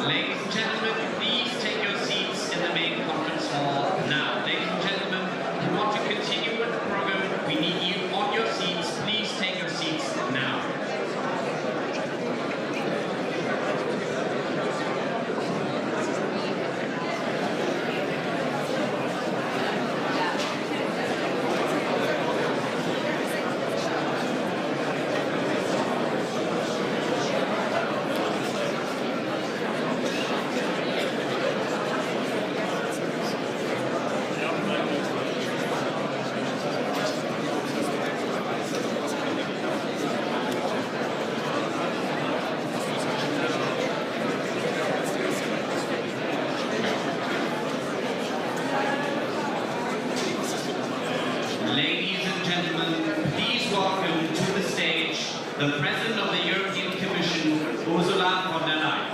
Ladies and gentlemen, please take your seats in the main conference hall now. Ladies and gentlemen, if you want to continue with the program, we need you on your seats. Please take your seats now. Ladies and gentlemen, please welcome to the stage the President of the European Commission, Ursula von der Leyen.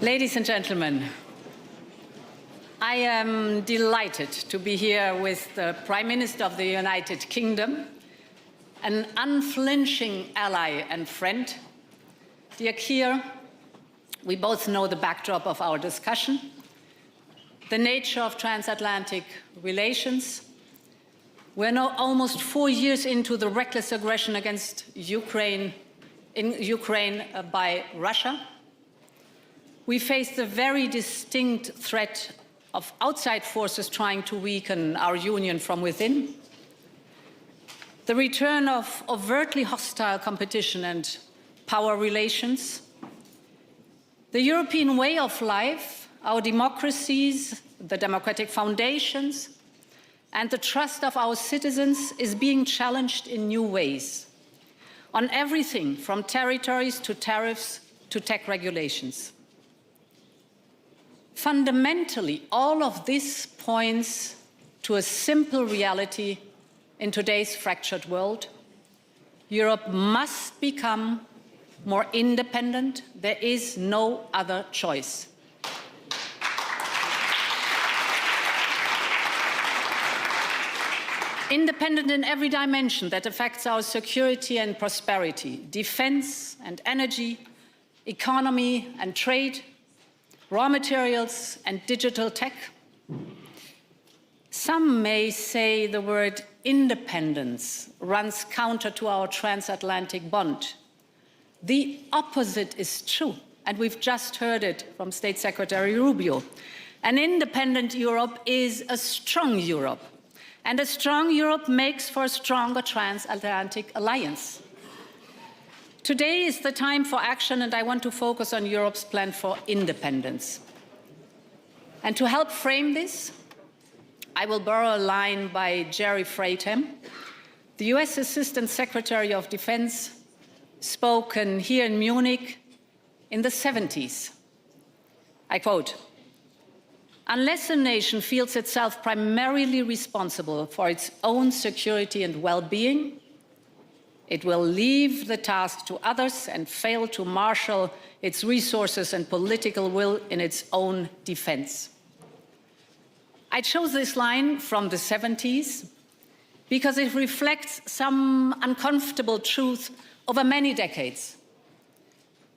Ladies and gentlemen, I am delighted to be here with the Prime Minister of the United Kingdom, an unflinching ally and friend. Dear Keir, we both know the backdrop of our discussion, the nature of transatlantic relations. We're now almost 4 years into the reckless aggression against Ukraine by Russia. We face the very distinct threat of outside forces trying to weaken our union from within, the return of overtly hostile competition and power relations, the European way of life, our democracies, the democratic foundations, and the trust of our citizens is being challenged in new ways, on everything from territories to tariffs to tech regulations. Fundamentally, all of this points to a simple reality in today's fractured world. Europe must become more independent. There is no other choice. Independent in every dimension that affects our security and prosperity, defense and energy, economy and trade, raw materials and digital tech. Some may say the word independence runs counter to our transatlantic bond. The opposite is true, and we've just heard it from State Secretary Rubio. An independent Europe is a strong Europe, and a strong Europe makes for a stronger transatlantic alliance. Today is the time for action, and I want to focus on Europe's plan for independence. And to help frame this, I will borrow a line by Jerry Freigham, the US Assistant Secretary of Defense, spoken here in Munich in the 70s. I quote, "Unless a nation feels itself primarily responsible for its own security and well-being, it will leave the task to others and fail to marshal its resources and political will in its own defense." I chose this line from the 70s because it reflects some uncomfortable truth over many decades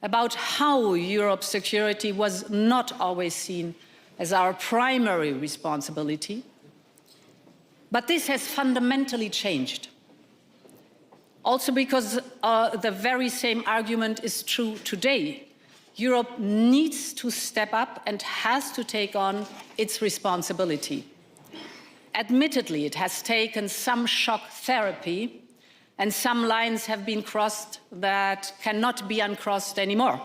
about how Europe's security was not always seen as our primary responsibility. But this has fundamentally changed. Also because the very same argument is true today. Europe needs to step up and has to take on its responsibility. Admittedly, it has taken some shock therapy, and some lines have been crossed that cannot be uncrossed anymore.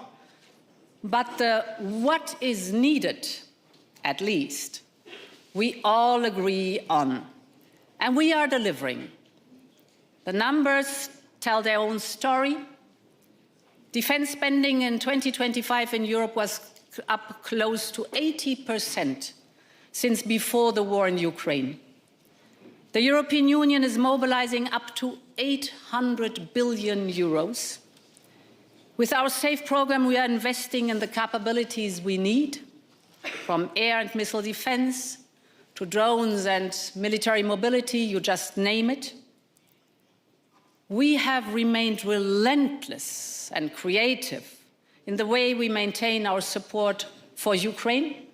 But the what is needed, at least, we all agree on, and we are delivering. The numbers tell their own story. Defense spending in 2025 in Europe was up close to 80% since before the war in Ukraine. The European Union is mobilizing up to 800 billion euros. With our SAFE program, we are investing in the capabilities we need, from air and missile defense to drones and military mobility, you just name it. We have remained relentless and creative in the way we maintain our support for Ukraine.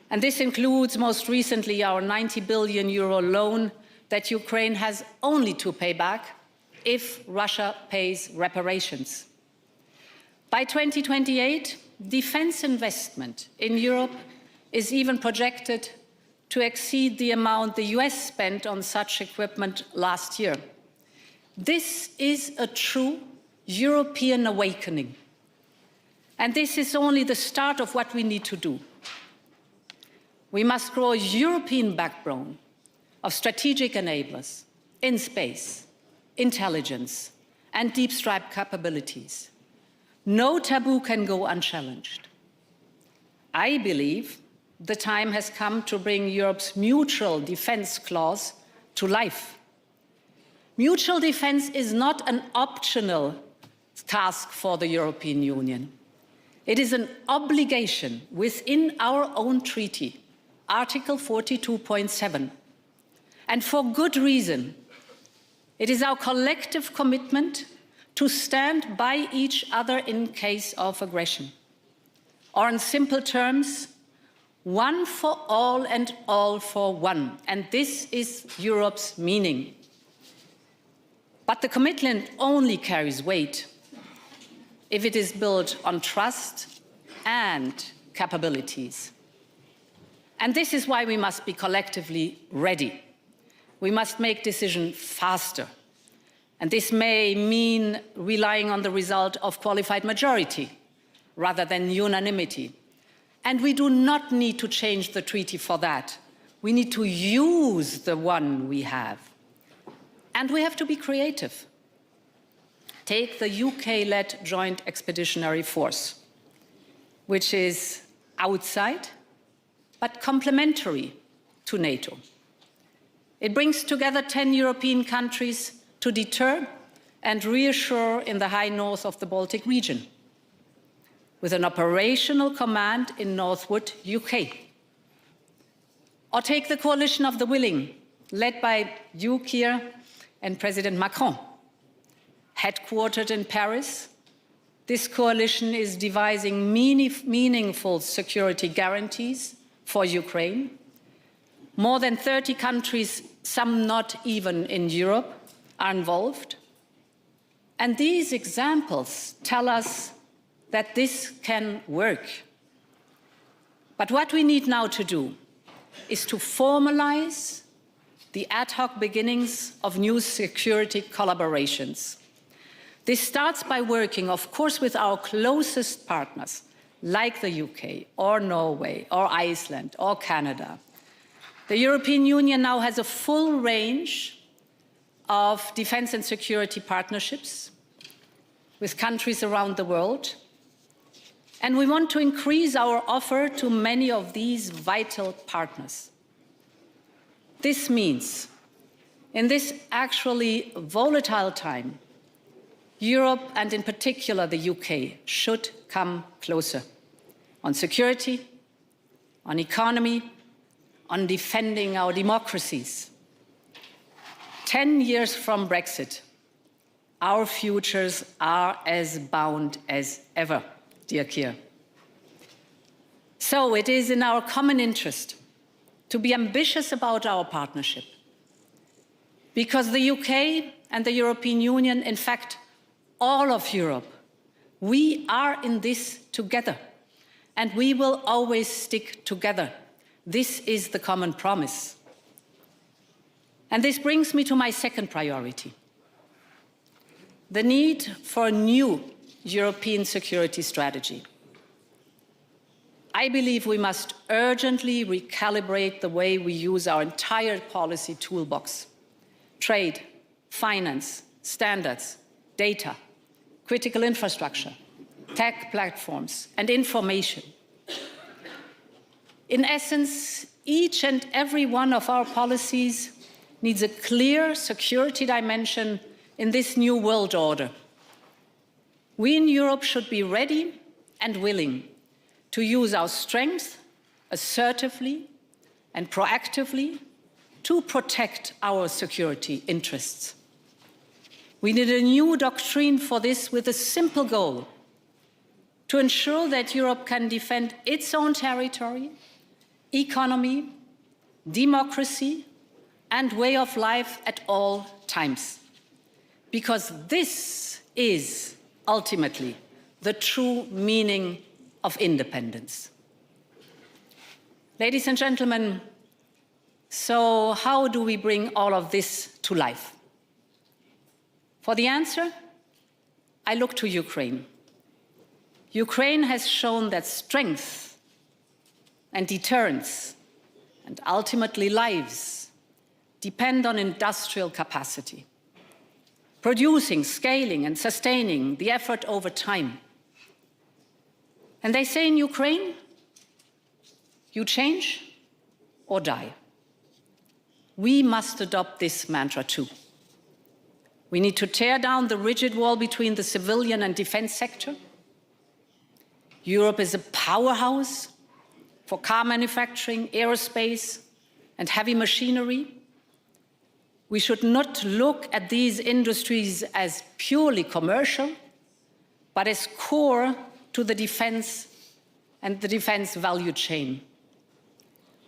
And this includes, most recently, our 90 billion euro loan that Ukraine has only to pay back if Russia pays reparations. By 2028, defense investment in Europe is even projected to exceed the amount the US spent on such equipment last year. This is a true European awakening. And this is only the start of what we need to do. We must grow a European backbone of strategic enablers in space, intelligence, and deep strike capabilities. No taboo can go unchallenged. I believe the time has come to bring Europe's mutual defense clause to life. Mutual defense is not an optional task for the European Union. It is an obligation within our own treaty, Article 42.7. And for good reason. It is our collective commitment to stand by each other in case of aggression. Or in simple terms, one for all and all for one. And this is Europe's meaning. But the commitment only carries weight if it is built on trust and capabilities. And this is why we must be collectively ready. We must make decisions faster. And this may mean relying on the result of qualified majority rather than unanimity. And we do not need to change the treaty for that. We need to use the one we have. And we have to be creative. Take the UK-led Joint Expeditionary Force, which is outside but complementary to NATO. It brings together 10 European countries to deter and reassure in the high north of the Baltic region, with an operational command in Northwood, UK. Or take the coalition of the willing, led by you, Keir, and President Macron. Headquartered in Paris, this coalition is devising meaningful security guarantees for Ukraine. More than 30 countries, some not even in Europe, are involved. And these examples tell us that this can work. But what we need now to do is to formalize the ad hoc beginnings of new security collaborations. This starts by working, of course, with our closest partners, like the UK, or Norway, or Iceland, or Canada. The European Union now has a full range of defense and security partnerships with countries around the world. And we want to increase our offer to many of these vital partners. This means, in this actually volatile time, Europe, and in particular the UK, should come closer on security, on economy, on defending our democracies. 10 years from Brexit, our futures are as bound as ever, dear Keir. So it is in our common interest to be ambitious about our partnership, because the UK and the European Union, in fact, all of Europe, we are in this together, and we will always stick together. This is the common promise. And this brings me to my second priority, the need for a new European security strategy. I believe we must urgently recalibrate the way we use our entire policy toolbox: trade, finance, standards, data, critical infrastructure, tech platforms, and information. In essence, each and every one of our policies needs a clear security dimension in this new world order. We in Europe should be ready and willing to use our strength assertively and proactively to protect our security interests. We need a new doctrine for this with a simple goal: to ensure that Europe can defend its own territory, economy, democracy, and way of life at all times. Because this is ultimately the true meaning of independence. Ladies and gentlemen, so how do we bring all of this to life? For the answer, I look to Ukraine. Ukraine has shown that strength and deterrence and ultimately lives depend on industrial capacity, producing, scaling, and sustaining the effort over time. And they say in Ukraine, you change or die. We must adopt this mantra too. We need to tear down the rigid wall between the civilian and defense sector. Europe is a powerhouse for car manufacturing, aerospace, and heavy machinery. We should not look at these industries as purely commercial, but as core to the defense and the defense value chain.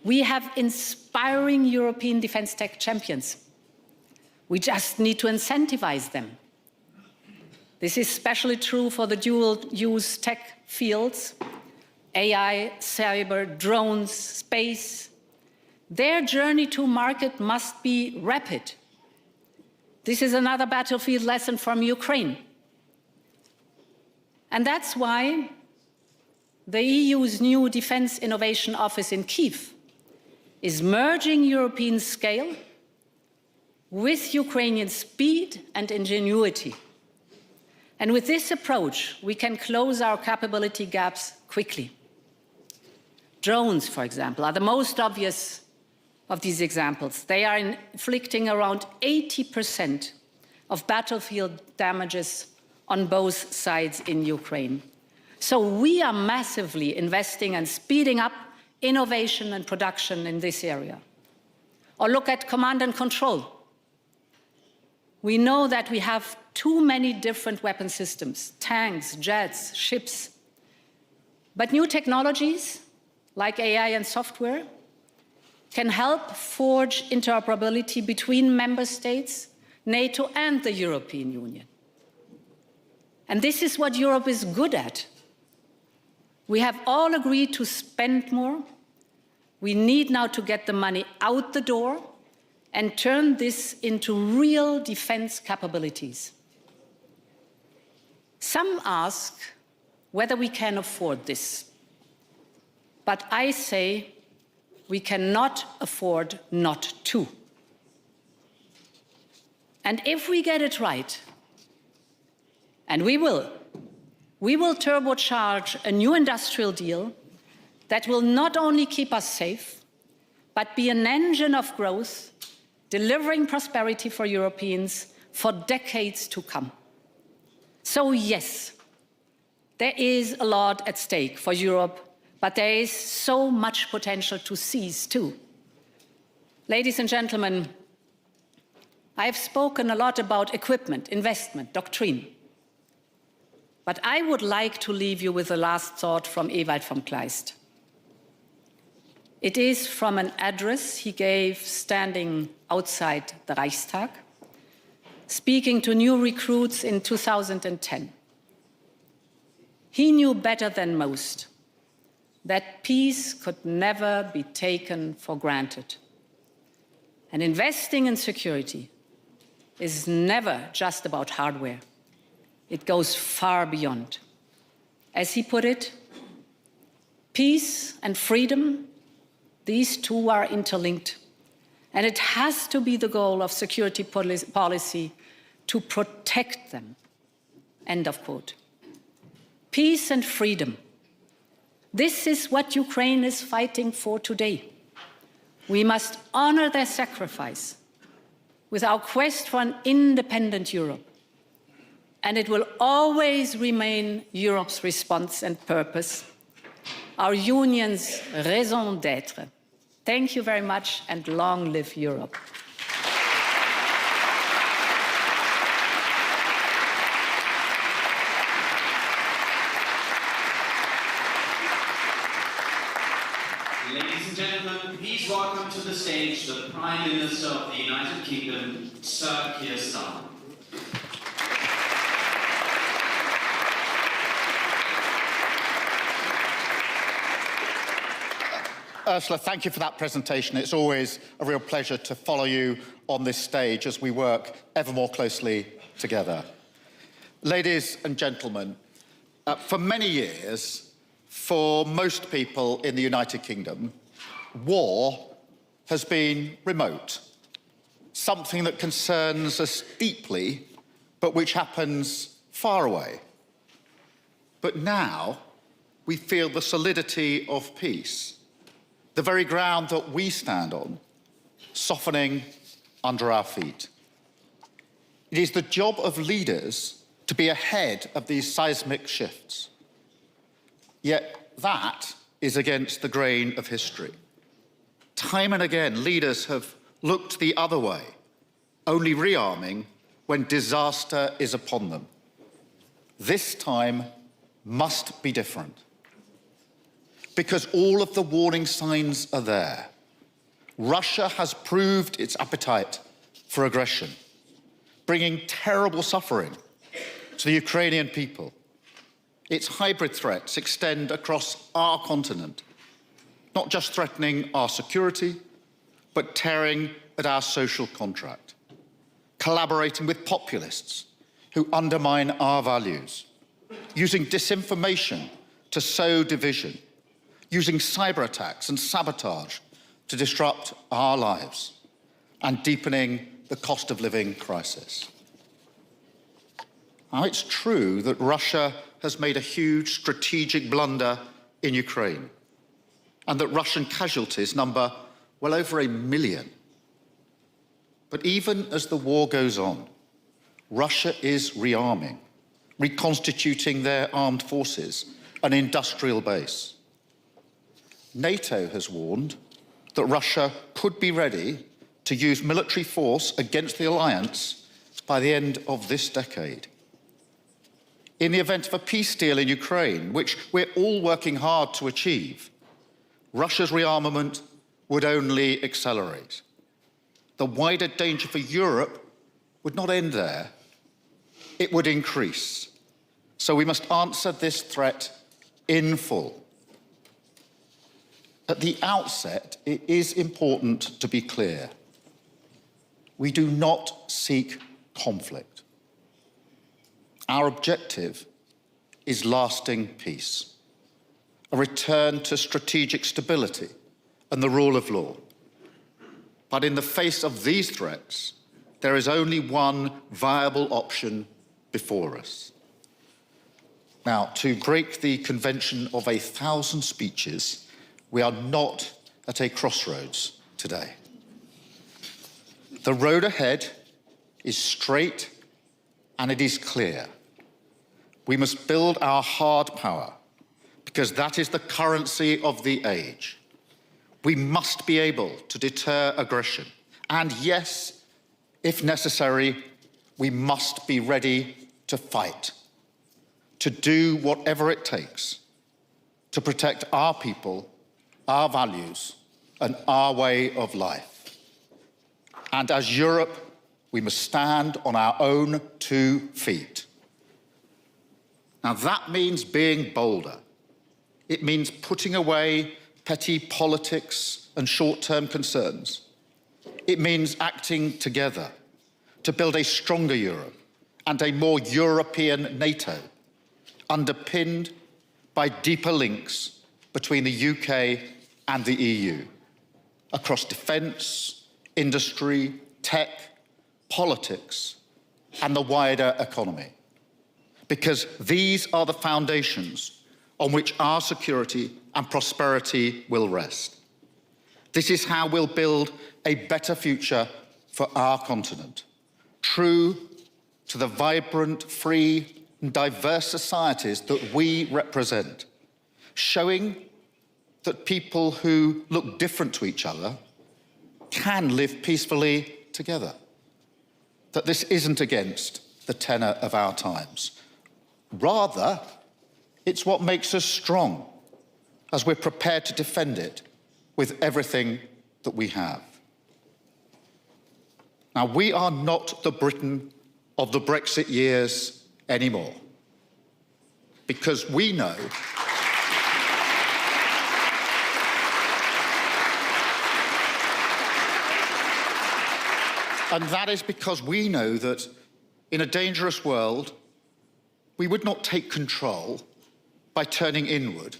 We have inspiring European defense tech champions. We just need to incentivize them. This is especially true for the dual-use tech fields: AI, cyber, drones, space. Their journey to market must be rapid. This is another battlefield lesson from Ukraine. And that's why the EU's new Defense Innovation Office in Kyiv is merging European scale with Ukrainian speed and ingenuity. And with this approach, we can close our capability gaps quickly. Drones, for example, are the most obvious of these examples. They are inflicting around 80% of battlefield damages on both sides in Ukraine. So we are massively investing and speeding up innovation and production in this area. Or look at command and control. We know that we have too many different weapon systems: tanks, jets, ships. But new technologies, like AI and software, can help forge interoperability between member states, NATO, and the European Union. And this is what Europe is good at. We have all agreed to spend more. We need now to get the money out the door and turn this into real defense capabilities. Some ask whether we can afford this. But I say we cannot afford not to. And if we get it right, and we will turbocharge a new industrial deal that will not only keep us safe, but be an engine of growth, delivering prosperity for Europeans for decades to come. So yes, there is a lot at stake for Europe, but there is so much potential to seize too. Ladies and gentlemen, I have spoken a lot about equipment, investment, doctrine. But I would like to leave you with a last thought from Ewald von Kleist. It is from an address he gave standing outside the Reichstag, speaking to new recruits in 2010. He knew better than most that peace could never be taken for granted. And investing in security is never just about hardware. It goes far beyond. As he put it, peace and freedom, these two are interlinked. And it has to be the goal of security policy to protect them. End of quote. Peace and freedom. This is what Ukraine is fighting for today. We must honor their sacrifice with our quest for an independent Europe. and it will always remain Europe's response and purpose, our union's raison d'être. Thank you very much, and long live Europe. Ladies and gentlemen, please welcome to the stage the Prime Minister of the United Kingdom, Sir Keir Starmer. Ursula, thank you for that presentation. It's always a real pleasure to follow you on this stage as we work ever more closely together. Ladies and gentlemen, for many years, for most people in the United Kingdom, war has been remote, something that concerns us deeply, but which happens far away. But now we feel the solidity of peace, the very ground that we stand on, softening under our feet. It is the job of leaders to be ahead of these seismic shifts. Yet that is against the grain of history. Time and again, leaders have looked the other way, only rearming when disaster is upon them. This time must be different, because all of the warning signs are there. Russia has proved its appetite for aggression, bringing terrible suffering to the Ukrainian people. Its hybrid threats extend across our continent, not just threatening our security, but tearing at our social contract, collaborating with populists who undermine our values, using disinformation to sow division, using cyber attacks and sabotage to disrupt our lives, and deepening the cost of living crisis. Now, it's true that Russia has made a huge strategic blunder in Ukraine, and that Russian casualties number well over 1 million. But even as the war goes on, Russia is rearming, reconstituting their armed forces, an industrial base. NATO has warned that Russia could be ready to use military force against the alliance by the end of this decade. In the event of a peace deal in Ukraine, which we're all working hard to achieve, Russia's rearmament would only accelerate. The wider danger for Europe would not end there. It would increase. So we must answer this threat in full. At the outset, it is important to be clear. We do not seek conflict. Our objective is lasting peace, a return to strategic stability and the rule of law. But in the face of these threats, there is only one viable option before us. Now, to break the convention of 1,000 speeches, we are not at a crossroads today. The road ahead is straight and it is clear. We must build our hard power, because that is the currency of the age. We must be able to deter aggression. And yes, if necessary, we must be ready to fight, to do whatever it takes to protect our people, our values, and our way of life. And as Europe, we must stand on our own 2 feet. Now, that means being bolder. It means putting away petty politics and short-term concerns. It means acting together to build a stronger Europe and a more European NATO, underpinned by deeper links between the UK and the EU, across defence, industry, tech, politics, and the wider economy. Because these are the foundations on which our security and prosperity will rest. This is how we'll build a better future for our continent. True to the vibrant, free and diverse societies that we represent, showing that people who look different to each other can live peacefully together, that this isn't against the tenor of our times. Rather, it's what makes us strong, as we're prepared to defend it with everything that we have. Now, we are not the Britain of the Brexit years anymore, because we know and that is because we know that in a dangerous world, we would not take control by turning inward.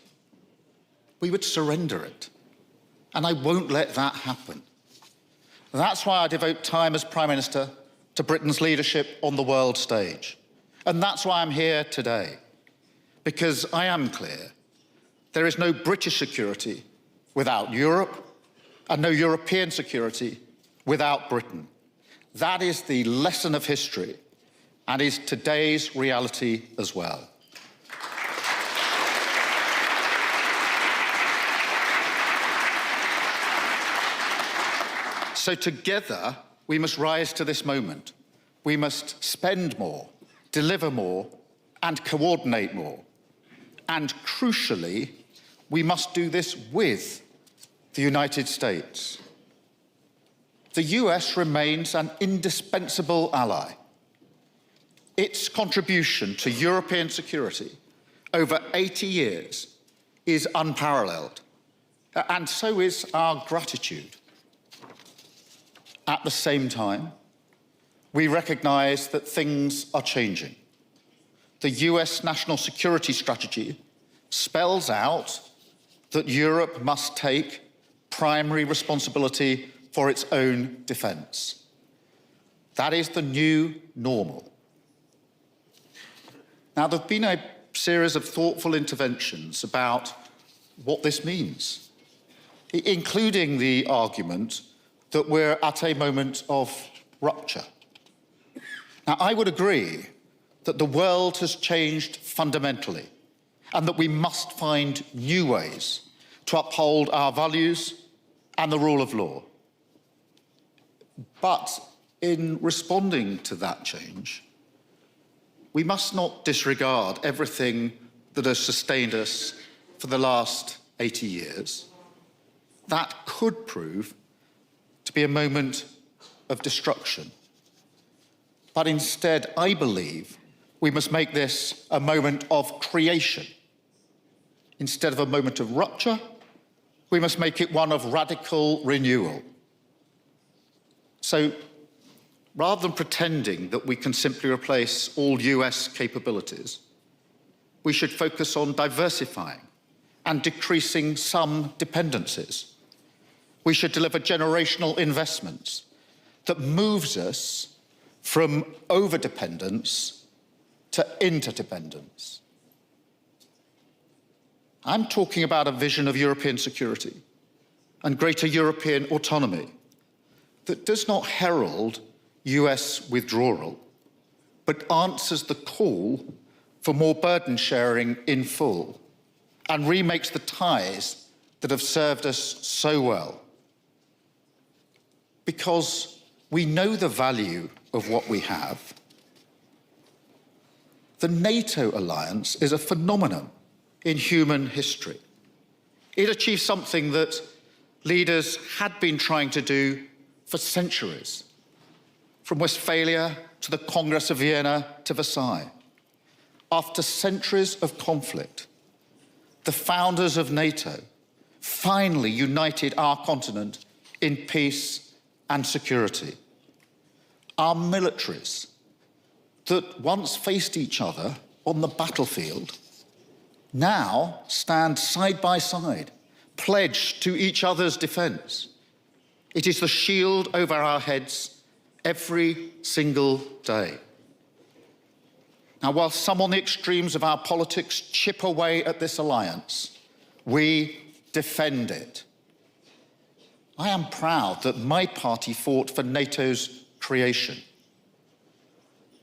We would surrender it. And I won't let that happen. That's why I devote time as Prime Minister to Britain's leadership on the world stage. And that's why I'm here today. Because I am clear, there is no British security without Europe, and no European security without Britain. That is the lesson of history and is today's reality as well. So together, we must rise to this moment. We must spend more, deliver more, and coordinate more. And crucially, we must do this with the United States. The US remains an indispensable ally. Its contribution to European security over 80 years is unparalleled, and so is our gratitude. At the same time, we recognise that things are changing. The US national security strategy spells out that Europe must take primary responsibility for its own defence. That is the new normal. Now, there have been a series of thoughtful interventions about what this means, including the argument that we're at a moment of rupture. Now, I would agree that the world has changed fundamentally and that we must find new ways to uphold our values and the rule of law. But in responding to that change, we must not disregard everything that has sustained us for the last 80 years. That could prove to be a moment of destruction. But instead, I believe we must make this a moment of creation. Instead of a moment of rupture, we must make it one of radical renewal. So, rather than pretending that we can simply replace all US capabilities, we should focus on diversifying and decreasing some dependencies. We should deliver generational investments that moves us from overdependence to interdependence. I'm talking about a vision of European security and greater European autonomy that does not herald US withdrawal, but answers the call for more burden sharing in full and remakes the ties that have served us so well. Because we know the value of what we have. The NATO alliance is a phenomenon in human history. It achieved something that leaders had been trying to do for centuries, from Westphalia to the Congress of Vienna to Versailles. After centuries of conflict, the founders of NATO finally united our continent in peace and security. Our militaries that once faced each other on the battlefield now stand side by side, pledged to each other's defence. It is the shield over our heads every single day. Now, while some on the extremes of our politics chip away at this alliance, we defend it. I am proud that my party fought for NATO's creation.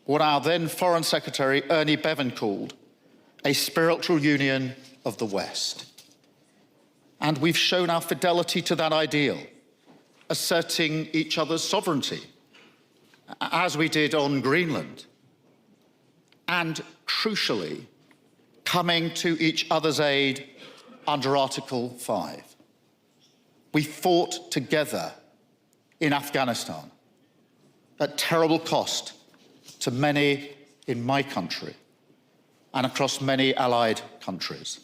what our then Foreign Secretary Ernie Bevan called a spiritual union of the West. And we've shown our fidelity to that ideal, asserting each other's sovereignty, as we did on Greenland, and crucially, coming to each other's aid under Article 5. We fought together in Afghanistan at terrible cost to many in my country and across many allied countries.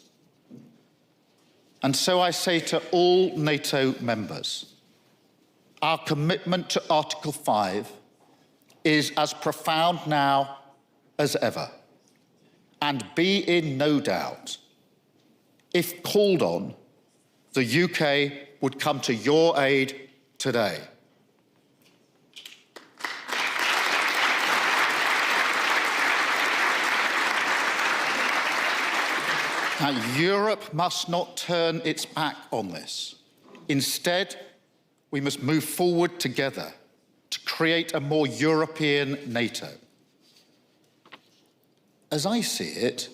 And so I say to all NATO members, our commitment to Article 5 is as profound now as ever. And be in no doubt, if called on, the UK would come to your aid today. Now, Europe must not turn its back on this. Instead, we must move forward together to create a more European NATO. As I see it,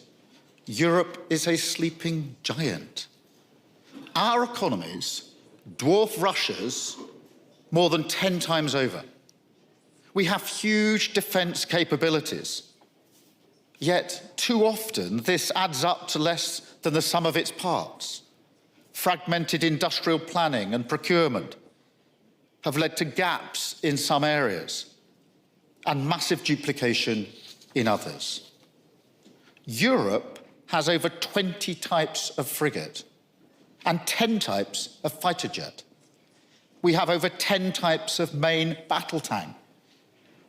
Europe is a sleeping giant. Our economies dwarf Russia's more than 10 times over. We have huge defence capabilities. Yet, too often, this adds up to less than the sum of its parts. Fragmented industrial planning and procurement have led to gaps in some areas and massive duplication in others. Europe has over 20 types of frigate and 10 types of fighter jet. We have over 10 types of main battle tank,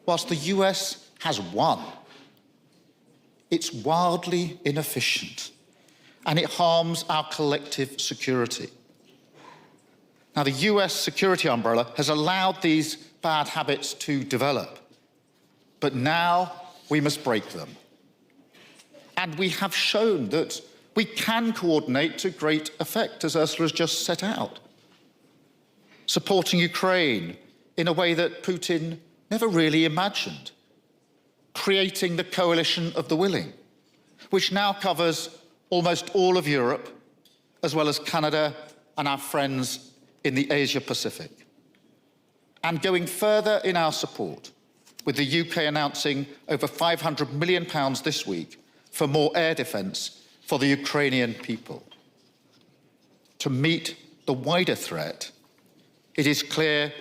whilst the US has one. It's wildly inefficient, and it harms our collective security. Now, the US security umbrella has allowed these bad habits to develop, but now we must break them. And we have shown that we can coordinate to great effect, as Ursula has just set out, supporting Ukraine in a way that Putin never really imagined, creating the coalition of the willing, which now covers almost all of Europe, as well as Canada and our friends in the Asia-Pacific. And going further in our support, with the UK announcing over £500 million this week for more air defence for the Ukrainian people. To meet the wider threat, it is clear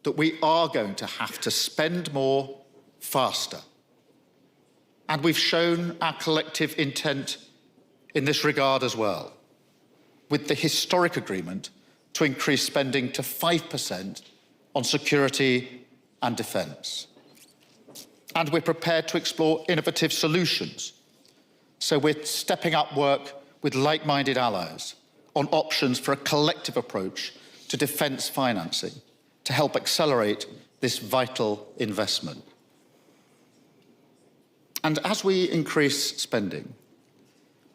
that we are going to have to spend more faster. And we've shown our collective intent in this regard as well, with the historic agreement to increase spending to 5% on security and defence. And we're prepared to explore innovative solutions. So we're stepping up work with like-minded allies on options for a collective approach to defence financing to help accelerate this vital investment. And as we increase spending,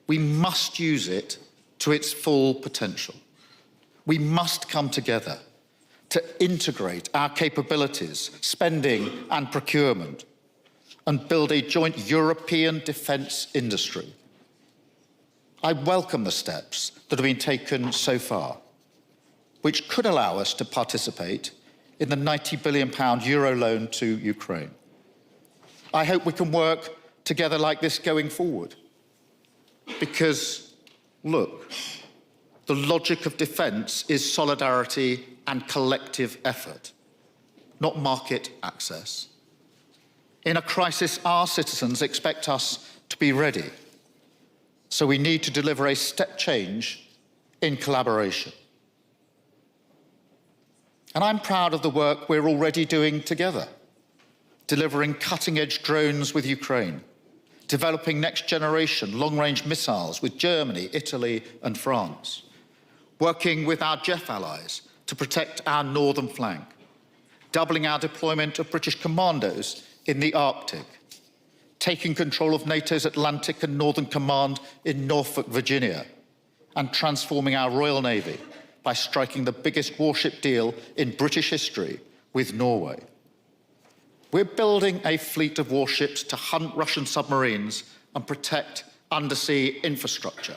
we must use it to its full potential. We must come together to integrate our capabilities, spending and procurement, and build a joint European defence industry. I welcome the steps that have been taken so far, which could allow us to participate in the £90 billion euro loan to Ukraine. I hope we can work together like this going forward. Because, look, the logic of defence is solidarity and collective effort, not market access. In a crisis, our citizens expect us to be ready. So we need to deliver a step change in collaboration. And I'm proud of the work we're already doing together, delivering cutting-edge drones with Ukraine, developing next-generation long-range missiles with Germany, Italy and France, working with our JEF allies to protect our northern flank, doubling our deployment of British commandos in the Arctic, taking control of NATO's Atlantic and Northern Command in Norfolk, Virginia, and transforming our Royal Navy by striking the biggest warship deal in British history with Norway. We're building a fleet of warships to hunt Russian submarines and protect undersea infrastructure.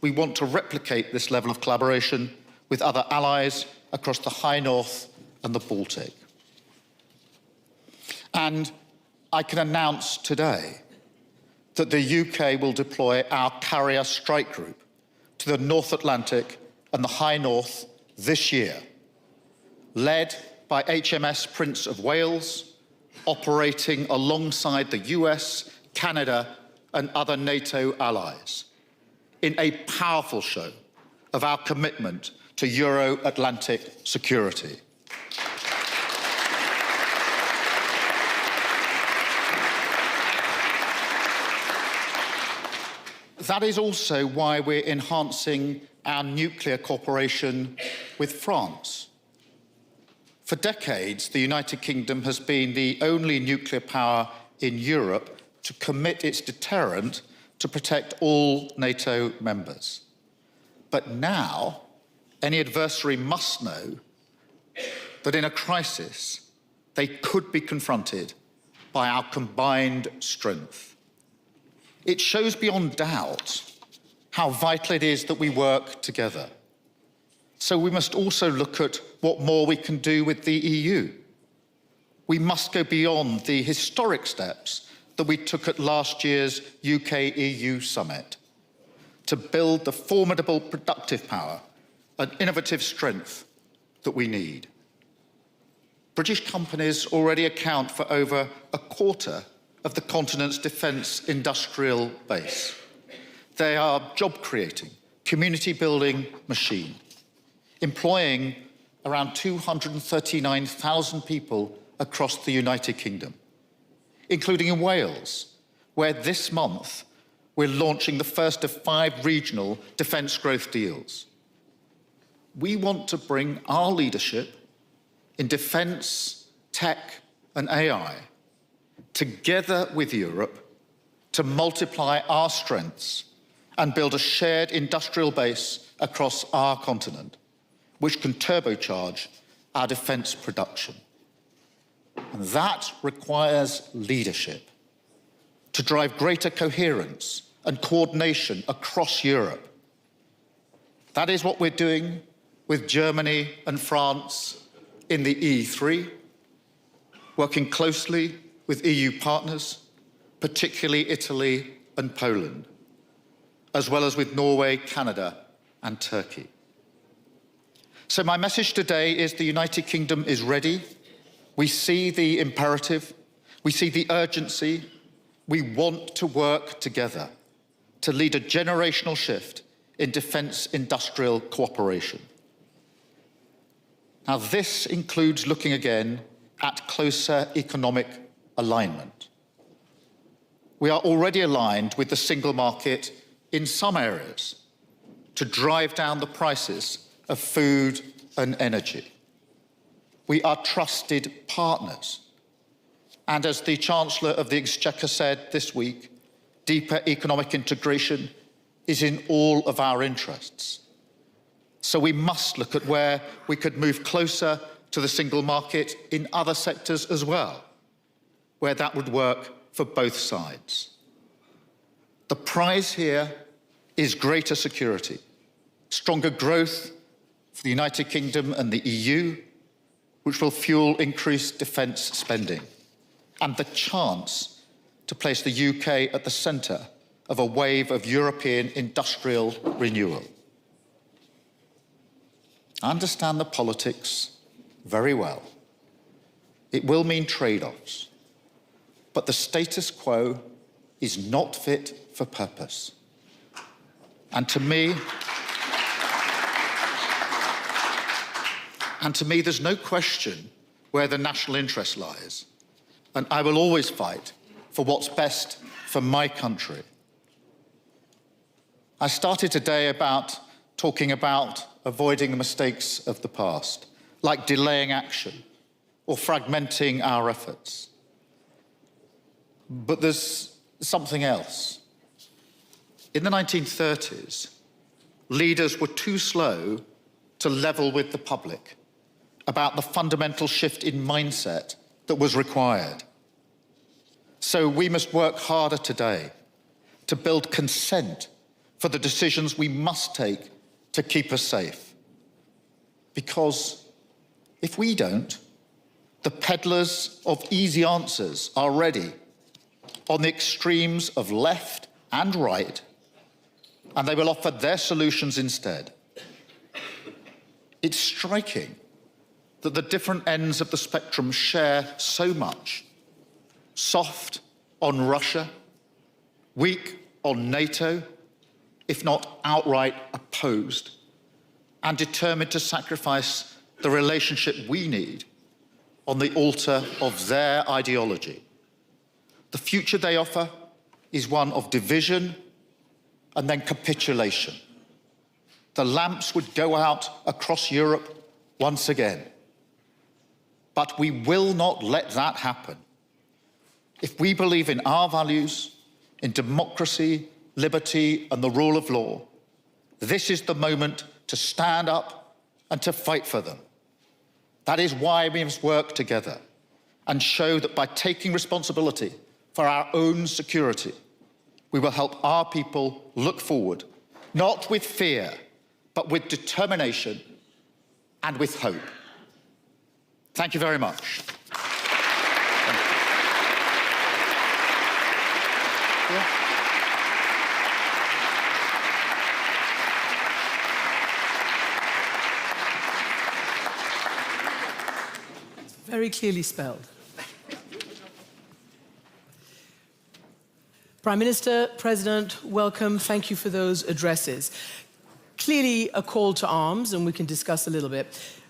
We want to replicate this level of collaboration with other allies across the High North and the Baltic. And I can announce today that the UK will deploy our carrier strike group to the North Atlantic and the High North this year, led by HMS Prince of Wales, operating alongside the US, Canada, and other NATO allies, in a powerful show of our commitment to Euro-Atlantic security. That is also why we're enhancing our nuclear cooperation with France. For decades, the United Kingdom has been the only nuclear power in Europe to commit its deterrent to protect all NATO members. But now, any adversary must know that in a crisis, they could be confronted by our combined strength. It shows beyond doubt how vital it is that we work together. So we must also look at what more we can do with the EU. We must go beyond the historic steps that we took at last year's UK-EU summit to build the formidable productive power and innovative strength that we need. British companies already account for over a quarter of the continent's defence industrial base. They are job-creating, community-building machine, employing around 239,000 people across the United Kingdom, including in Wales, where this month we're launching the first of 5 regional defence growth deals. We want to bring our leadership in defence, tech and AI together with Europe to multiply our strengths and build a shared industrial base across our continent, which can turbocharge our defence production. And that requires leadership to drive greater coherence and coordination across Europe. That is what we're doing with Germany and France in the E3, working closely with EU partners, particularly Italy and Poland, as well as with Norway, Canada, and Turkey. So my message today is the United Kingdom is ready. We see the imperative, we see the urgency. We want to work together to lead a generational shift in defence industrial cooperation. Now, this includes looking again at closer economic alignment. We are already aligned with the single market in some areas to drive down the prices of food and energy. We are trusted partners. And as the Chancellor of the Exchequer said this week, deeper economic integration is in all of our interests. So we must look at where we could move closer to the single market in other sectors as well, where that would work for both sides. The prize here is greater security, stronger growth for the United Kingdom and the EU, which will fuel increased defence spending, and the chance to place the UK at the centre of a wave of European industrial renewal. I understand the politics very well. It will mean trade-offs, but the status quo is not fit for purpose. And to me, there's no question where the national interest lies, and I will always fight for what's best for my country. I started today talking about avoiding the mistakes of the past, like delaying action or fragmenting our efforts. But there's something else. In the 1930s, leaders were too slow to level with the public about the fundamental shift in mindset that was required. So we must work harder today to build consent for the decisions we must take to keep us safe. Because if we don't, the peddlers of easy answers are ready on the extremes of left and right, and they will offer their solutions instead. It's striking that the different ends of the spectrum share so much. Soft on Russia, weak on NATO, if not outright opposed, and determined to sacrifice the relationship we need on the altar of their ideology. The future they offer is one of division and then capitulation. The lamps would go out across Europe once again. But we will not let that happen. If we believe in our values, in democracy, liberty, and the rule of law, this is the moment to stand up and to fight for them. That is why we must work together and show that by taking responsibility for our own security, we will help our people look forward, not with fear, but with determination and with hope. Thank you very much. Very clearly spelled. Prime Minister, President, welcome. Thank you for those addresses. Clearly a call to arms, and we can discuss a little bit.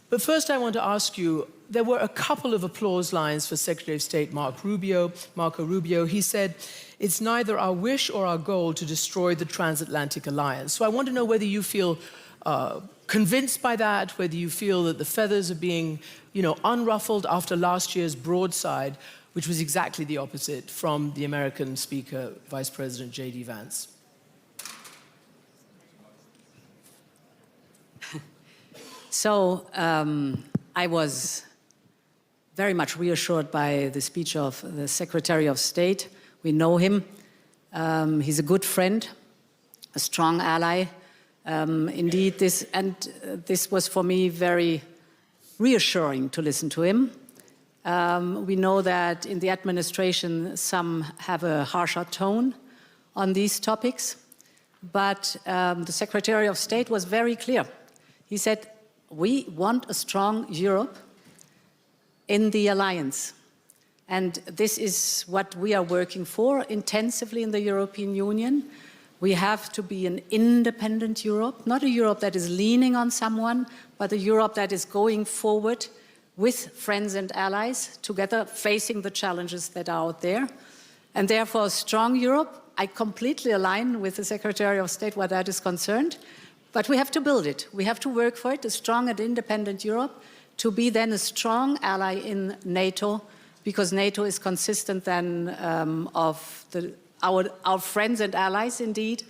But first I want to ask you, there were a couple of applause lines for Secretary of State Marco Rubio. He said, it's neither our wish or our goal to destroy the transatlantic alliance. So I want to know whether you feel convinced by that, whether you feel that the feathers are being, unruffled after last year's broadside, which was exactly the opposite from the American Speaker, Vice President J.D. Vance. So I was very much reassured by the speech of the Secretary of State. We know him. He's a good friend, a strong ally. Indeed, this was for me very reassuring to listen to him. We know that in the administration, some have a harsher tone on these topics, but the Secretary of State was very clear. He said, we want a strong Europe in the alliance. And this is what we are working for intensively in the European Union. We have to be an independent Europe, not a Europe that is leaning on someone, but a Europe that is going forward with friends and allies, together facing the challenges that are out there. And therefore, a strong Europe, I completely align with the Secretary of State where that is concerned. But we have to build it. We have to work for it, a strong and independent Europe, to be then a strong ally in NATO, because NATO is consistent then of our friends and allies indeed.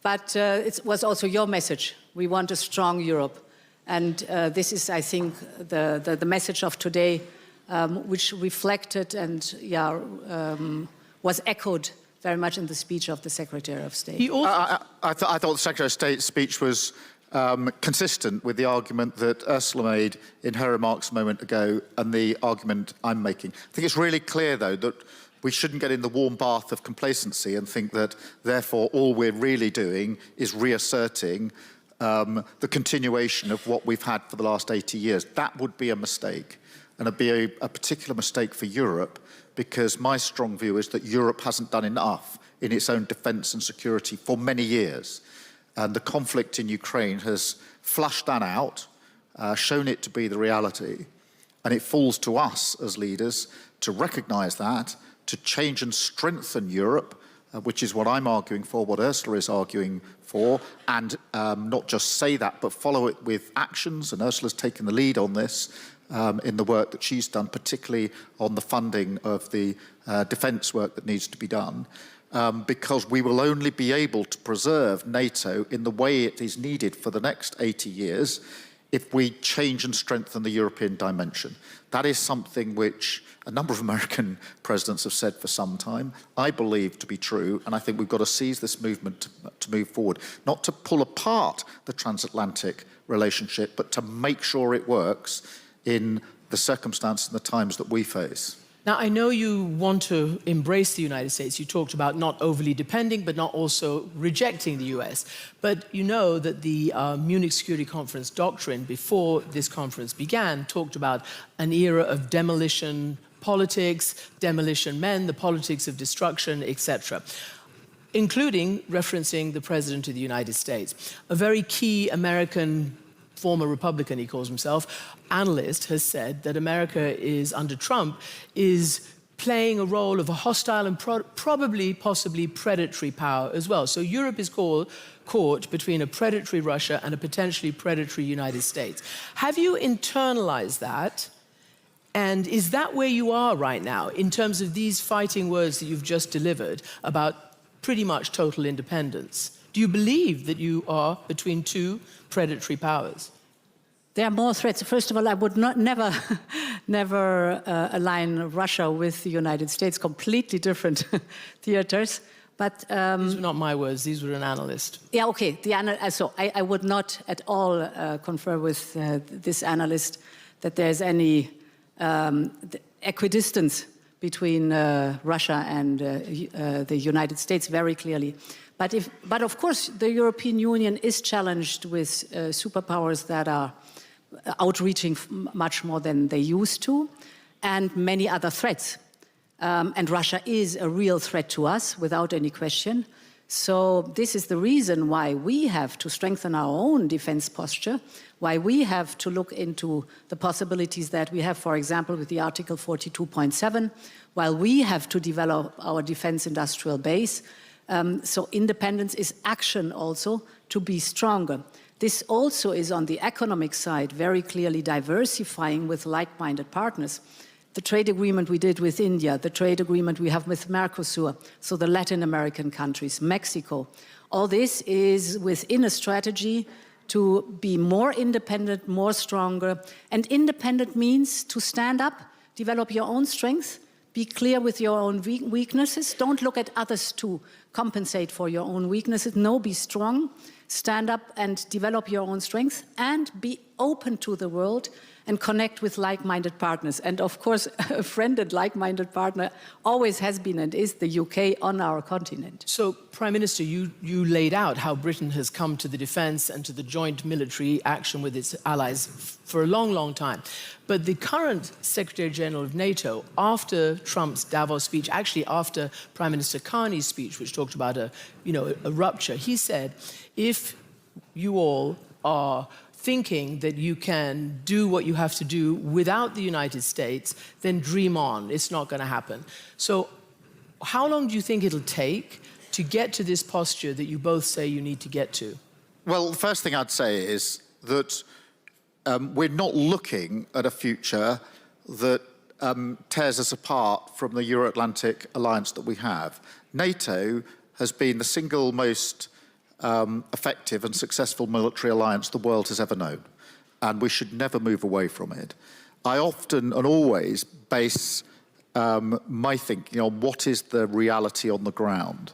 But it was also your message. We want a strong Europe. And this is, I think, the message of today, which reflected and was echoed very much in the speech of the Secretary of State. I thought the Secretary of State's speech was consistent with the argument that Ursula made in her remarks a moment ago and the argument I'm making. I think it's really clear, though, that we shouldn't get in the warm bath of complacency and think that, therefore, all we're really doing is reasserting the continuation of what we've had for the last 80 years. That would be a mistake, and it'd be a particular mistake for Europe, because my strong view is that Europe hasn't done enough in its own defence and security for many years. And the conflict in Ukraine has flushed that out, shown it to be the reality. And it falls to us as leaders to recognise that, to change and strengthen Europe, which is what I'm arguing for, what Ursula is arguing for, and not just say that, but follow it with actions. And Ursula's taken the lead on this. In the work that she's done, particularly on the funding of the defence work that needs to be done, because we will only be able to preserve NATO in the way it is needed for the next 80 years if we change and strengthen the European dimension. That is something which a number of American presidents have said for some time. I believe to be true, and I think we've got to seize this movement to move forward, not to pull apart the transatlantic relationship, but to make sure it works in the circumstances and the times that we face. Now, I know you want to embrace the United States. You talked about not overly depending, but not also rejecting the US. But you know that the Munich Security Conference doctrine, before this conference began, talked about an era of demolition politics, demolition men, the politics of destruction, etc., including referencing the President of the United States. A very key American former Republican, he calls himself, analyst has said that America is, under Trump, is playing a role of a hostile and probably, possibly predatory power as well. So Europe is caught between a predatory Russia and a potentially predatory United States. Have you internalized that? And is that where you are right now in terms of these fighting words that you've just delivered about pretty much total independence? Do you believe that you are between two predatory powers? There are more threats. First of all, I would never align Russia with the United States. Completely different theaters. But these were not my words. These were an analyst. Yeah, okay. So I would not at all confer with this analyst that there's any equidistance between Russia and the United States, very clearly. But of course, the European Union is challenged with superpowers that are outreaching much more than they used to, and many other threats. And Russia is a real threat to us, without any question. So this is the reason why we have to strengthen our own defense posture, why we have to look into the possibilities that we have, for example, with the Article 42.7, while we have to develop our defense industrial base. So independence is action also to be stronger. This also is on the economic side, very clearly diversifying with like-minded partners. The trade agreement we did with India, the trade agreement we have with Mercosur, so the Latin American countries, Mexico. All this is within a strategy to be more independent, more stronger. And independent means to stand up, develop your own strength, be clear with your own weaknesses. Don't look at others to compensate for your own weaknesses. No, be strong, stand up and develop your own strength, and be open to the world and connect with like-minded partners. And of course, a friend and like-minded partner always has been and is the UK on our continent. So, Prime Minister, you laid out how Britain has come to the defense and to the joint military action with its allies for a long, long time. But the current Secretary General of NATO, after Trump's Davos speech, actually after Prime Minister Carney's speech, which talked about a rupture, he said, if you all are thinking that you can do what you have to do without the United States, then dream on. It's not going to happen. So how long do you think it'll take to get to this posture that you both say you need to get to? Well, the first thing I'd say is that we're not looking at a future that tears us apart from the Euro-Atlantic alliance that we have. NATO has been the single most effective and successful military alliance the world has ever known, and we should never move away from it. I often and always base my thinking on what is the reality on the ground.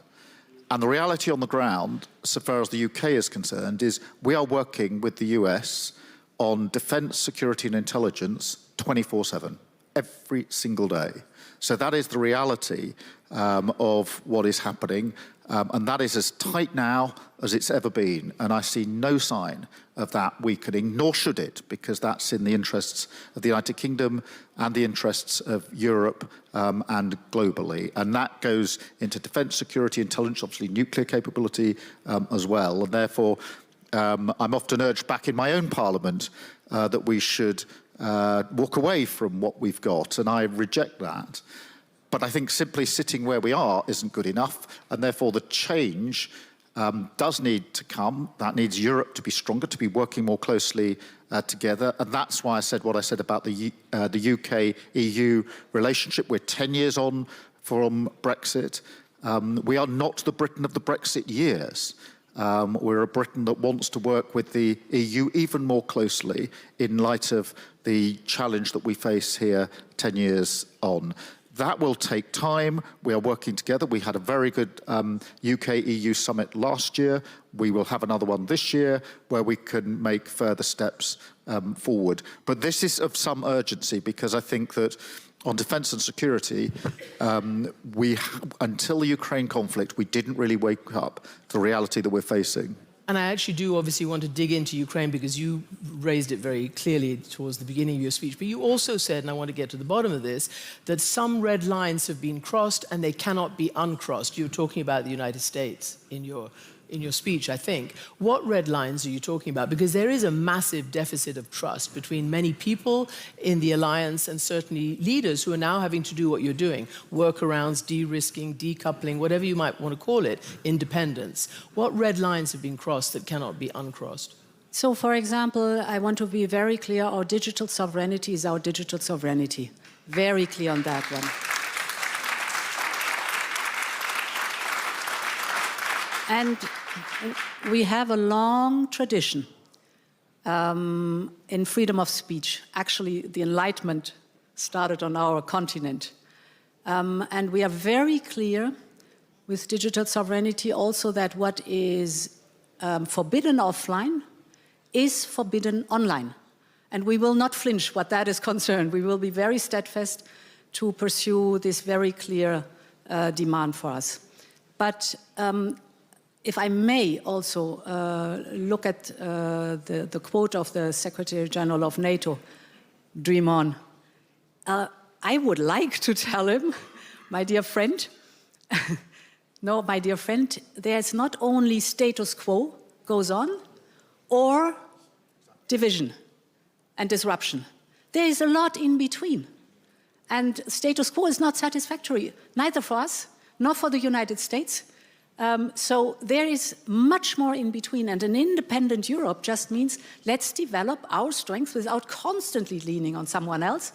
And the reality on the ground, so far as the UK is concerned, is we are working with the US on defence, security and intelligence 24/7, every single day. So that is the reality of what is happening. And that is as tight now as it's ever been. And I see no sign of that weakening, nor should it, because that's in the interests of the United Kingdom and the interests of Europe and globally. And that goes into defence, security, intelligence, obviously nuclear capability as well. And therefore, I'm often urged back in my own parliament that we should walk away from what we've got. And I reject that. But I think simply sitting where we are isn't good enough, and therefore the change does need to come. That needs Europe to be stronger, to be working more closely together, and that's why I said what I said about the UK-EU relationship. We're 10 years on from Brexit. We are not the Britain of the Brexit years. We're a Britain that wants to work with the EU even more closely in light of the challenge that we face here 10 years on. That will take time. We are working together. We had a very good UK-EU summit last year. We will have another one this year where we can make further steps forward. But this is of some urgency because I think that on defence and security, until the Ukraine conflict, we didn't really wake up to the reality that we're facing. And I actually do obviously want to dig into Ukraine because you raised it very clearly towards the beginning of your speech. But you also said, and I want to get to the bottom of this, that some red lines have been crossed and they cannot be uncrossed. You were talking about the United States in your speech, I think. What red lines are you talking about? Because there is a massive deficit of trust between many people in the alliance and certainly leaders who are now having to do what you're doing, workarounds, de-risking, decoupling, whatever you might want to call it, independence. What red lines have been crossed that cannot be uncrossed? So, for example, I want to be very clear, our digital sovereignty is our digital sovereignty. Very clear on that one. And we have a long tradition in freedom of speech. Actually, the Enlightenment started on our continent. And we are very clear with digital sovereignty also that what is forbidden offline is forbidden online. And we will not flinch what that is concerned. We will be very steadfast to pursue this very clear demand for us. But if I may also look at the quote of the Secretary General of NATO, dream on. I would like to tell him, my dear friend, no, my dear friend, there's not only status quo goes on, or division and disruption. There is a lot in between. And status quo is not satisfactory, neither for us, nor for the United States. So there is much more in between, and an independent Europe just means let's develop our strengths without constantly leaning on someone else,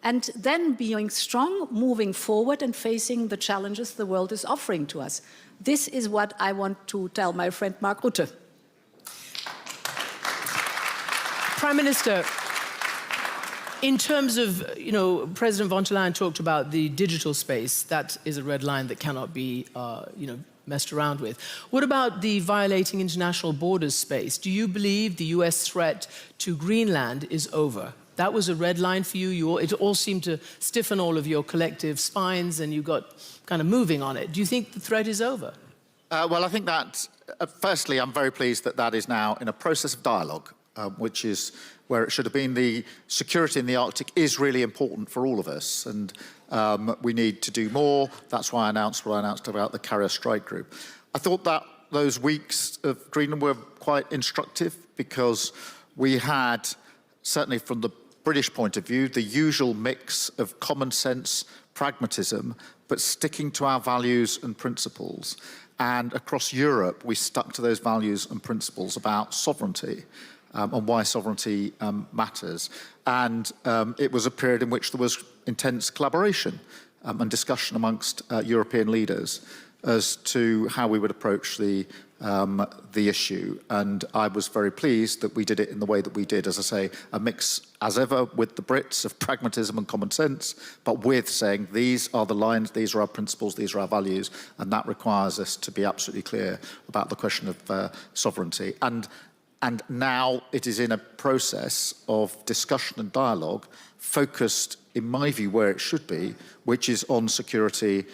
and then being strong, moving forward and facing the challenges the world is offering to us. This is what I want to tell my friend Mark Rutte. Prime Minister, in terms of, President von der Leyen talked about the digital space. That is a red line that cannot be, messed around with. What about the violating international borders space? Do you believe the US threat to Greenland is over? That was a red line for you. It all seemed to stiffen all of your collective spines and you got kind of moving on it. Do you think the threat is over? Well, I think that, firstly, I'm very pleased that that is now in a process of dialogue, which is where it should have been. The security in the Arctic is really important for all of us, and we need to do more. That's why I announced what I announced about the Carrier Strike Group. I thought that those weeks of Greenland were quite instructive because we had, certainly from the British point of view, the usual mix of common sense, pragmatism, but sticking to our values and principles. And across Europe, we stuck to those values and principles about sovereignty. And why sovereignty matters. And it was a period in which there was intense collaboration and discussion amongst European leaders as to how we would approach the issue. And I was very pleased that we did it in the way that we did, as I say, a mix, as ever, with the Brits of pragmatism and common sense, but with saying these are the lines, these are our principles, these are our values, and that requires us to be absolutely clear about the question of sovereignty. And now it is in a process of discussion and dialogue focused, in my view, where it should be, which is on security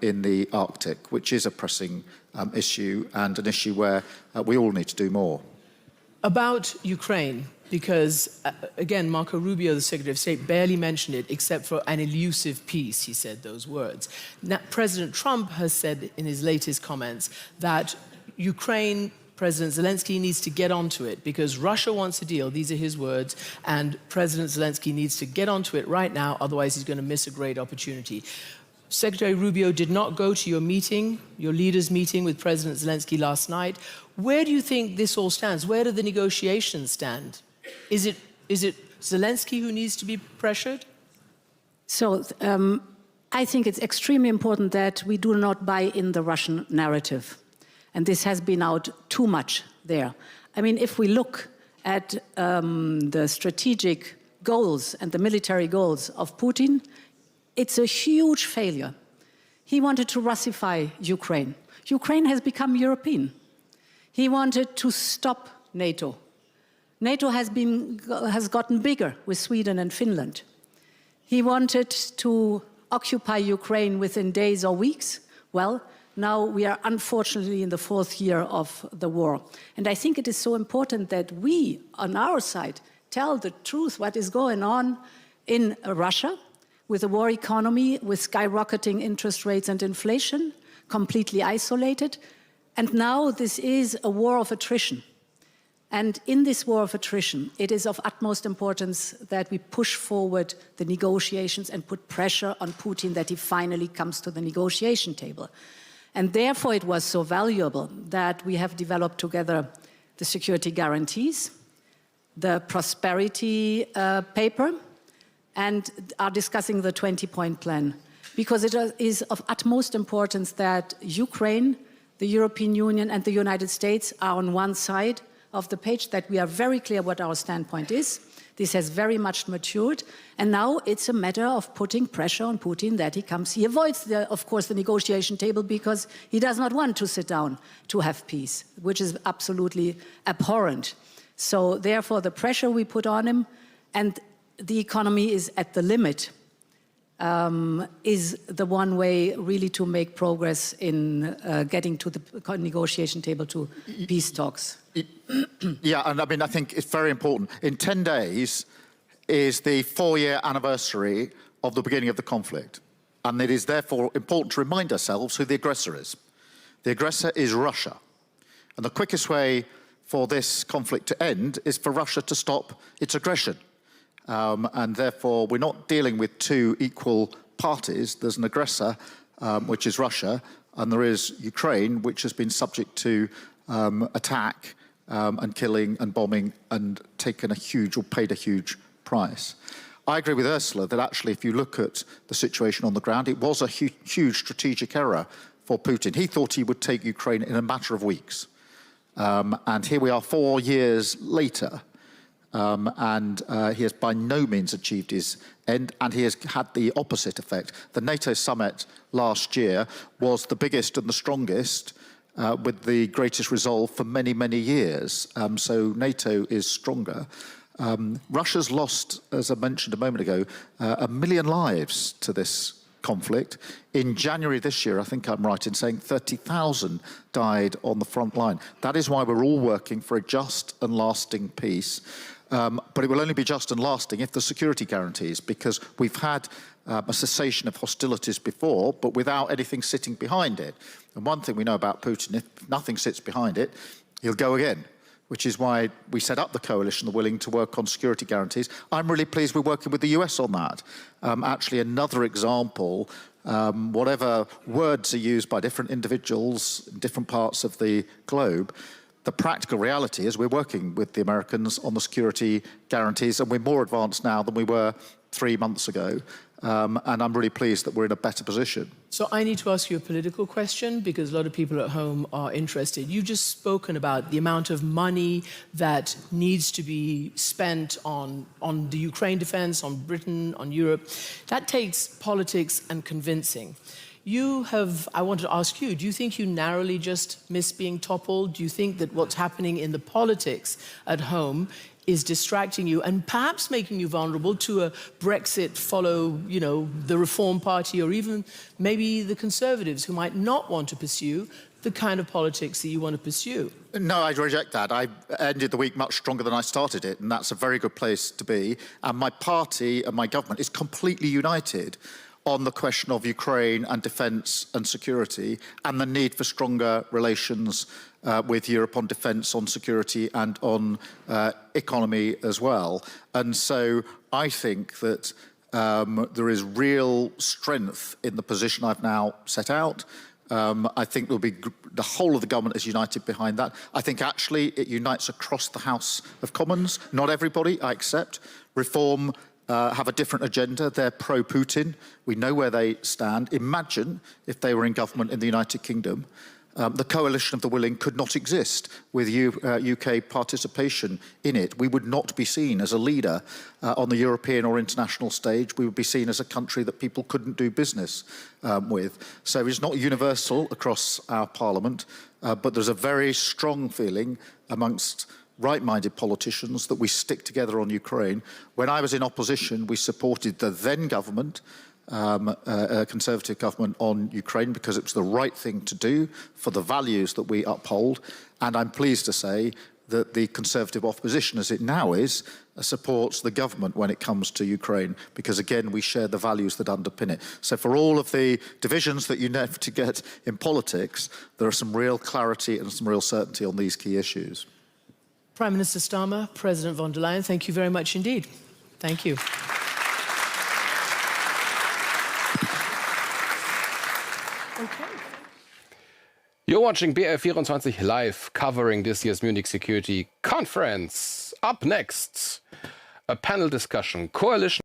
in the Arctic, which is a pressing issue and an issue where we all need to do more. About Ukraine, because, again, Marco Rubio, the Secretary of State, barely mentioned it except for an elusive peace, he said those words. Now, President Trump has said in his latest comments that Ukraine, President Zelensky needs to get onto it because Russia wants a deal, these are his words, and President Zelensky needs to get onto it right now, otherwise he's going to miss a great opportunity. Secretary Rubio did not go to your meeting, your leaders' meeting with President Zelensky last night. Where do you think this all stands? Where do the negotiations stand? Is it Zelensky who needs to be pressured? So I think it's extremely important that we do not buy in the Russian narrative. And this has been out too much there. I mean, if we look at the strategic goals and the military goals of Putin, it's a huge failure. He wanted to Russify Ukraine. Ukraine has become European. He wanted to stop NATO. NATO has gotten bigger with Sweden and Finland. He wanted to occupy Ukraine within days or weeks. Well, now we are unfortunately in the 4th year of the war. And I think it is so important that we, on our side, tell the truth, what is going on in Russia, with a war economy, with skyrocketing interest rates and inflation, completely isolated. And now this is a war of attrition. And in this war of attrition, it is of utmost importance that we push forward the negotiations and put pressure on Putin that he finally comes to the negotiation table. And therefore it was so valuable that we have developed together the security guarantees, the prosperity paper, and are discussing the 20-point plan. Because it is of utmost importance that Ukraine, the European Union and the United States are on one side of the page, that we are very clear what our standpoint is. This has very much matured, and now it's a matter of putting pressure on Putin that he comes. He avoids, of course, the negotiation table because he does not want to sit down to have peace, which is absolutely abhorrent. So therefore, the pressure we put on him, and the economy is at the limit, is the one way really to make progress in getting to the negotiation table to peace talks. Yeah, and I mean, I think it's very important. In 10 days is the 4-year anniversary of the beginning of the conflict. And it is therefore important to remind ourselves who the aggressor is. The aggressor is Russia. And the quickest way for this conflict to end is for Russia to stop its aggression. And therefore, we're not dealing with two equal parties. There's an aggressor, which is Russia, and there is Ukraine, which has been subject to attack and killing and bombing and taken a huge, or paid a huge price. I agree with Ursula that actually, if you look at the situation on the ground, it was a huge strategic error for Putin. He thought he would take Ukraine in a matter of weeks. And here we are 4 years later. He has by no means achieved his end, and he has had the opposite effect. The NATO summit last year was the biggest and the strongest, with the greatest resolve for many, many years. So NATO is stronger. Russia's lost, as I mentioned a moment ago, 1 million lives to this conflict. In January this year, I think I'm right in saying 30,000 died on the front line. That is why we're all working for a just and lasting peace. But it will only be just and lasting if the security guarantees, because we've had a cessation of hostilities before, but without anything sitting behind it. And one thing we know about Putin, if nothing sits behind it, he'll go again, which is why we set up the coalition, the Willing, to work on security guarantees. I'm really pleased we're working with the US on that. Actually, another example, whatever words are used by different individuals in different parts of the globe, the practical reality is we're working with the Americans on the security guarantees, and we're more advanced now than we were 3 months ago. And I'm really pleased that we're in a better position. So I need to ask you a political question, because a lot of people at home are interested. You've just spoken about the amount of money that needs to be spent on the Ukraine defense, on Britain, on Europe. That takes politics and convincing. I wanted to ask you, do you think you narrowly just miss being toppled? Do you think that what's happening in the politics at home is distracting you and perhaps making you vulnerable to a Brexit follow, the Reform Party, or even maybe the Conservatives, who might not want to pursue the kind of politics that you want to pursue? No, I reject that. I ended the week much stronger than I started it, and that's a very good place to be. And my party and my government is completely united on the question of Ukraine and defence and security, and the need for stronger relations with Europe on defence, on security and on economy as well. And so I think that there is real strength in the position I've now set out. I think the whole of the government is united behind that. I think actually it unites across the House of Commons. Not everybody, I accept. Reform have a different agenda. They're pro-Putin. We know where they stand. Imagine if they were in government in the United Kingdom. the coalition of the willing could not exist with UK participation in it. We would not be seen as a leader on the European or international stage. We would be seen as a country that people couldn't do business with. So it's not universal across our parliament, but there's a very strong feeling amongst right-minded politicians that we stick together on Ukraine. When I was in opposition, we supported the then government, a Conservative government on Ukraine, because it was the right thing to do for the values that we uphold. And I'm pleased to say that the Conservative opposition, as it now is, supports the government when it comes to Ukraine, because again, we share the values that underpin it. So for all of the divisions that you never to get in politics, there are some real clarity and some real certainty on these key issues. Prime Minister Starmer, President von der Leyen, thank you very much indeed. Thank you. Okay. You're watching BR24 live, covering this year's Munich Security Conference. Up next, a panel discussion, coalition